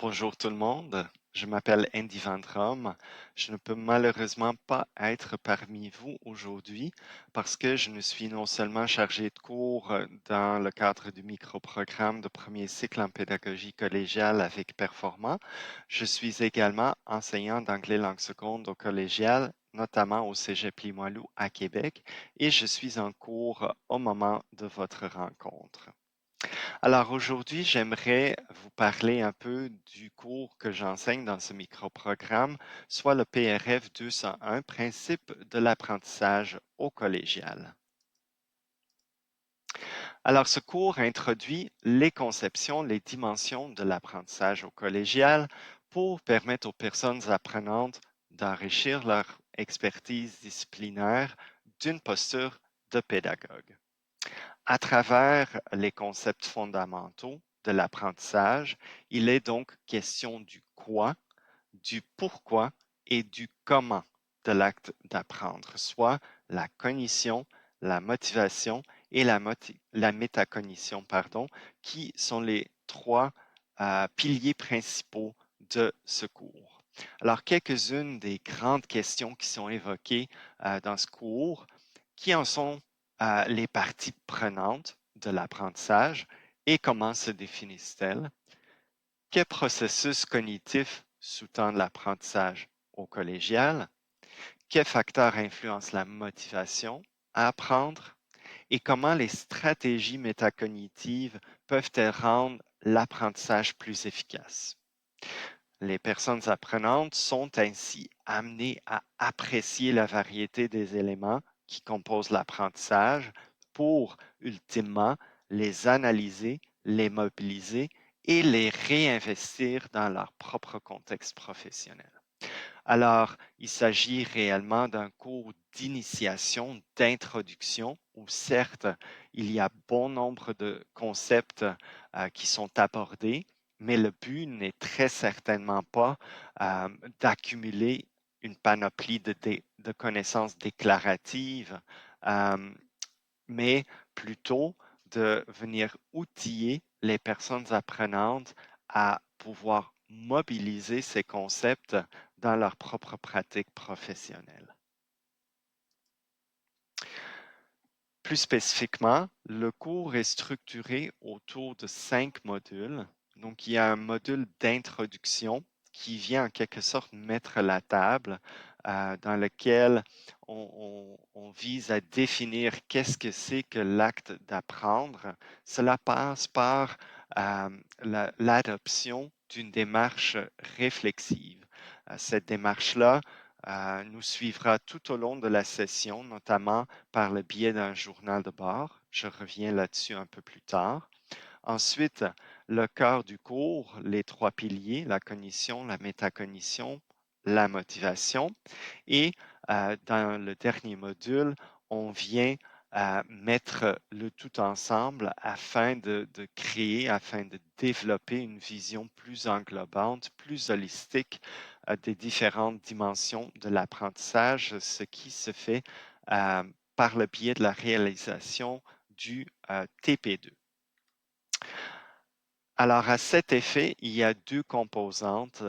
Bonjour tout le monde, je m'appelle Andy Van Drom. Je ne peux malheureusement pas être parmi vous aujourd'hui parce que je ne suis non seulement chargé de cours dans le cadre du microprogramme de premier cycle en pédagogie collégiale avec Performant, je suis également enseignant d'anglais langue seconde au collégial, notamment au Cégep Limoilou à Québec, et je suis en cours au moment de votre rencontre. Alors aujourd'hui, j'aimerais vous parler un peu du cours que j'enseigne dans ce microprogramme, soit le PRF 201, Principe de l'apprentissage au collégial. Alors ce cours introduit les conceptions, les dimensions de l'apprentissage au collégial pour permettre aux personnes apprenantes d'enrichir leur expertise disciplinaire d'une posture de pédagogue. À travers les concepts fondamentaux de l'apprentissage, il est donc question du quoi, du pourquoi et du comment de l'acte d'apprendre, soit la cognition, la motivation et la métacognition, pardon, qui sont les trois piliers principaux de ce cours. Alors, quelques-unes des grandes questions qui sont évoquées dans ce cours, qui en sont les parties prenantes de l'apprentissage et comment se définissent-elles? Quels processus cognitifs sous-tendent l'apprentissage au collégial? Quels facteurs influencent la motivation à apprendre? Et comment les stratégies métacognitives peuvent-elles rendre l'apprentissage plus efficace? Les personnes apprenantes sont ainsi amenées à apprécier la variété des éléments qui composent l'apprentissage pour, ultimement, les analyser, les mobiliser et les réinvestir dans leur propre contexte professionnel. Alors, il s'agit réellement d'un cours d'initiation, d'introduction, où certes, il y a bon nombre de concepts qui sont abordés, mais le but n'est très certainement pas d'accumuler une panoplie de connaissances déclaratives, euh, mais plutôt de venir outiller les personnes apprenantes à pouvoir mobiliser ces concepts dans leur propre pratique professionnelle. Plus spécifiquement, le cours est structuré autour de 5 modules. Donc, il y a un module d'introduction qui vient en quelque sorte mettre la table, dans lequel on vise à définir qu'est-ce que c'est que l'acte d'apprendre. Cela passe par l'adoption d'une démarche réflexive. Cette démarche-là nous suivra tout au long de la session, notamment par le biais d'un journal de bord. Je reviens là-dessus un peu plus tard. Ensuite, le cœur du cours, les trois piliers, la cognition, la métacognition, la motivation. Et dans le dernier module, on vient mettre le tout ensemble afin de créer, afin de développer une vision plus englobante, plus holistique des différentes dimensions de l'apprentissage, ce qui se fait par le biais de la réalisation du TP2. Alors, à cet effet, il y a deux composantes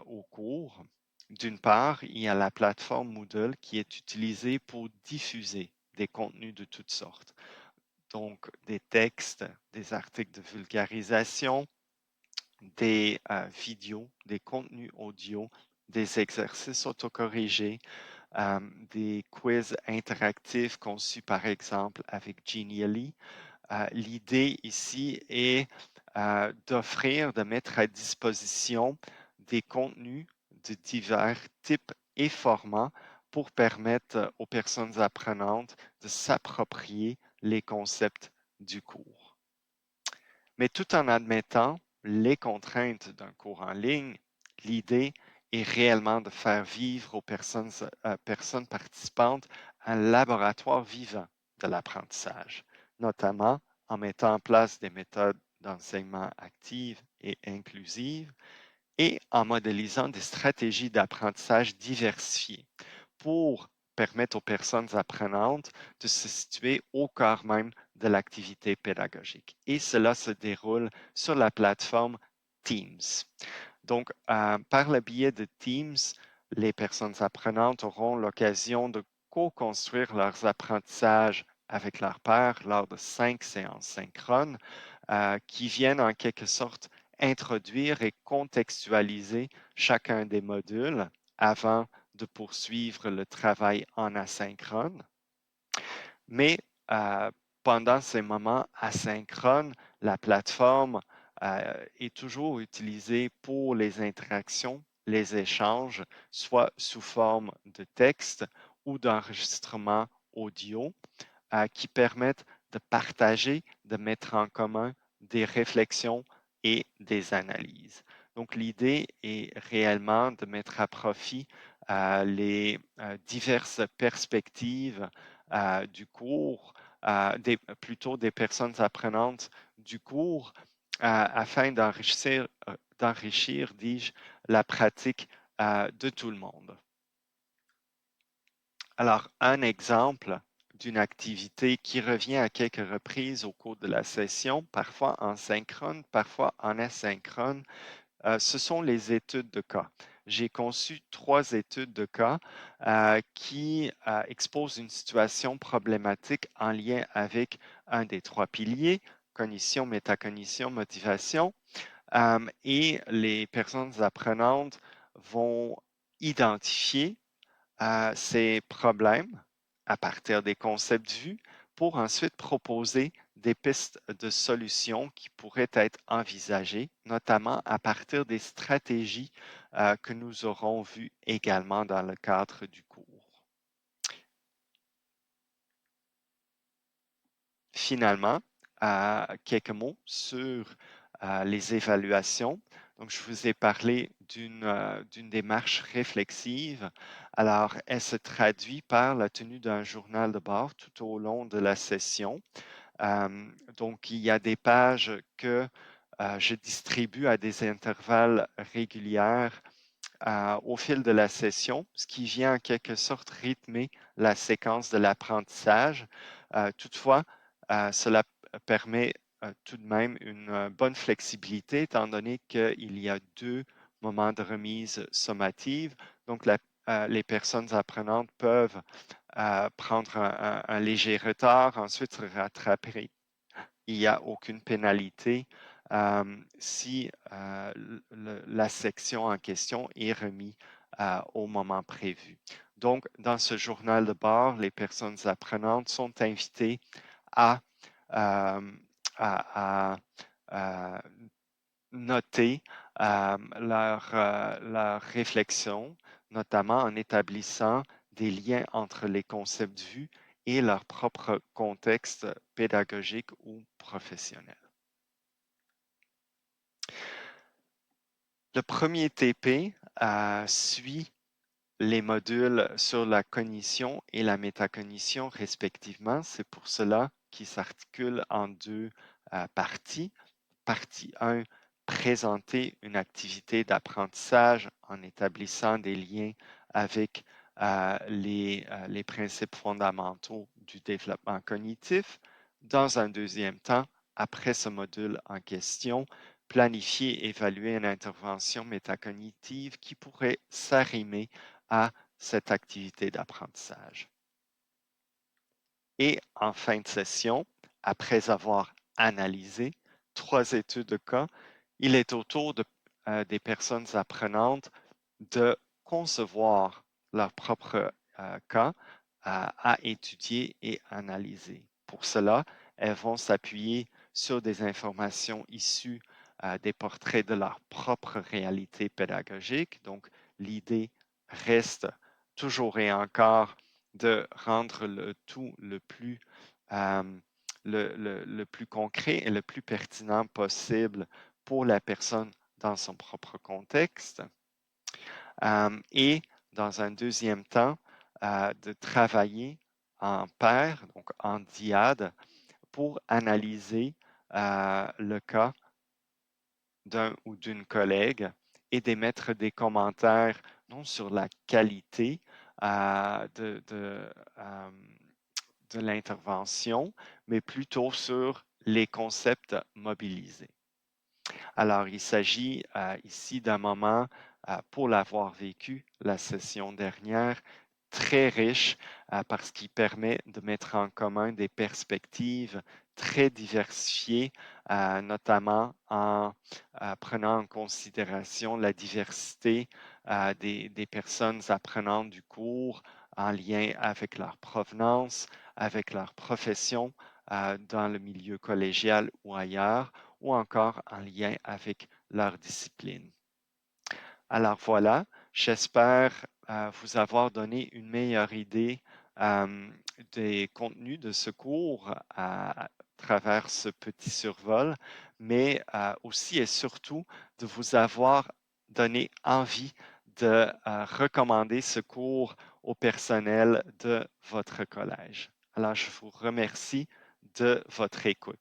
au cours. D'une part, il y a la plateforme Moodle qui est utilisée pour diffuser des contenus de toutes sortes. Donc, des textes, des articles de vulgarisation, des vidéos, des contenus audio, des exercices autocorrigés, des quiz interactifs conçus par exemple avec Genially. L'idée ici est d'offrir, de mettre à disposition des contenus de divers types et formats pour permettre aux personnes apprenantes de s'approprier les concepts du cours. Mais tout en admettant les contraintes d'un cours en ligne, l'idée est réellement de faire vivre aux personnes participantes un laboratoire vivant de l'apprentissage, notamment en mettant en place des méthodes d'enseignement actives et inclusives et en modélisant des stratégies d'apprentissage diversifiées pour permettre aux personnes apprenantes de se situer au cœur même de l'activité pédagogique. Et cela se déroule sur la plateforme Teams. Donc, par le biais de Teams, les personnes apprenantes auront l'occasion de co-construire leurs apprentissages avec leur pairs lors de 5 séances synchrones qui viennent en quelque sorte introduire et contextualiser chacun des modules avant de poursuivre le travail en asynchrone. Mais pendant ces moments asynchrones, la plateforme est toujours utilisée pour les interactions, les échanges, soit sous forme de texte ou d'enregistrement audio, qui permettent de partager, de mettre en commun des réflexions et des analyses. Donc, l'idée est réellement de mettre à profit les diverses perspectives du cours, plutôt des personnes apprenantes du cours, afin d'enrichir, dis-je, la pratique de tout le monde. Alors, un exemple d'une activité qui revient à quelques reprises au cours de la session, parfois en synchrone, parfois en asynchrone, ce sont les études de cas. J'ai conçu 3 études de cas qui exposent une situation problématique en lien avec un des 3 piliers, cognition, métacognition, motivation, et les personnes apprenantes vont identifier ces problèmes à partir des concepts vus pour ensuite proposer des pistes de solutions qui pourraient être envisagées, notamment à partir des stratégies que nous aurons vues également dans le cadre du cours. Finalement, quelques mots sur les évaluations. Donc, je vous ai parlé d'une démarche réflexive. Alors, elle se traduit par la tenue d'un journal de bord tout au long de la session. Donc, il y a des pages que je distribue à des intervalles réguliers au fil de la session, ce qui vient en quelque sorte rythmer la séquence de l'apprentissage. Toutefois, cela permet tout de même une bonne flexibilité étant donné qu'il y a 2 moments de remise sommative. Donc, les personnes apprenantes peuvent prendre un léger retard, ensuite se rattraper. Il n'y a aucune pénalité si la section en question est remise au moment prévu. Donc, dans ce journal de bord, les personnes apprenantes sont invitées à, euh, à, noter leur réflexion, notamment en établissant des liens entre les concepts vus et leur propre contexte pédagogique ou professionnel. Le premier TP suit les modules sur la cognition et la métacognition respectivement. C'est pour cela qu'il s'articule en 2 parties. Partie 1, présenter une activité d'apprentissage en établissant des liens avec les principes fondamentaux du développement cognitif. Dans un deuxième temps, après ce module en question, planifier et évaluer une intervention métacognitive qui pourrait s'arrimer à cette activité d'apprentissage. Et en fin de session, après avoir analysé 3 études de cas, il est au tour des personnes apprenantes de concevoir leur propre cas à étudier et analyser. Pour cela, elles vont s'appuyer sur des informations issues des portraits de leur propre réalité pédagogique. Donc, l'idée reste toujours et encore de rendre le tout le plus concret et le plus pertinent possible pour la personne dans son propre contexte. Et dans un deuxième temps, de travailler en paire, donc en dyade, pour analyser le cas d'un ou d'une collègue et d'émettre des commentaires non sur la qualité de l'intervention, mais plutôt sur les concepts mobilisés. Alors, il s'agit ici d'un moment, pour l'avoir vécu la session dernière, très riche parce qu'il permet de mettre en commun des perspectives très diversifiées, notamment en prenant en considération la diversité des personnes apprenantes du cours en lien avec leur provenance, avec leur profession dans le milieu collégial ou ailleurs, ou encore en lien avec leur discipline. Alors voilà, j'espère vous avoir donné une meilleure idée euh, des contenus de ce cours à travers ce petit survol, mais aussi et surtout de vous avoir donné envie de recommander ce cours au personnel de votre collège. Alors, je vous remercie de votre écoute.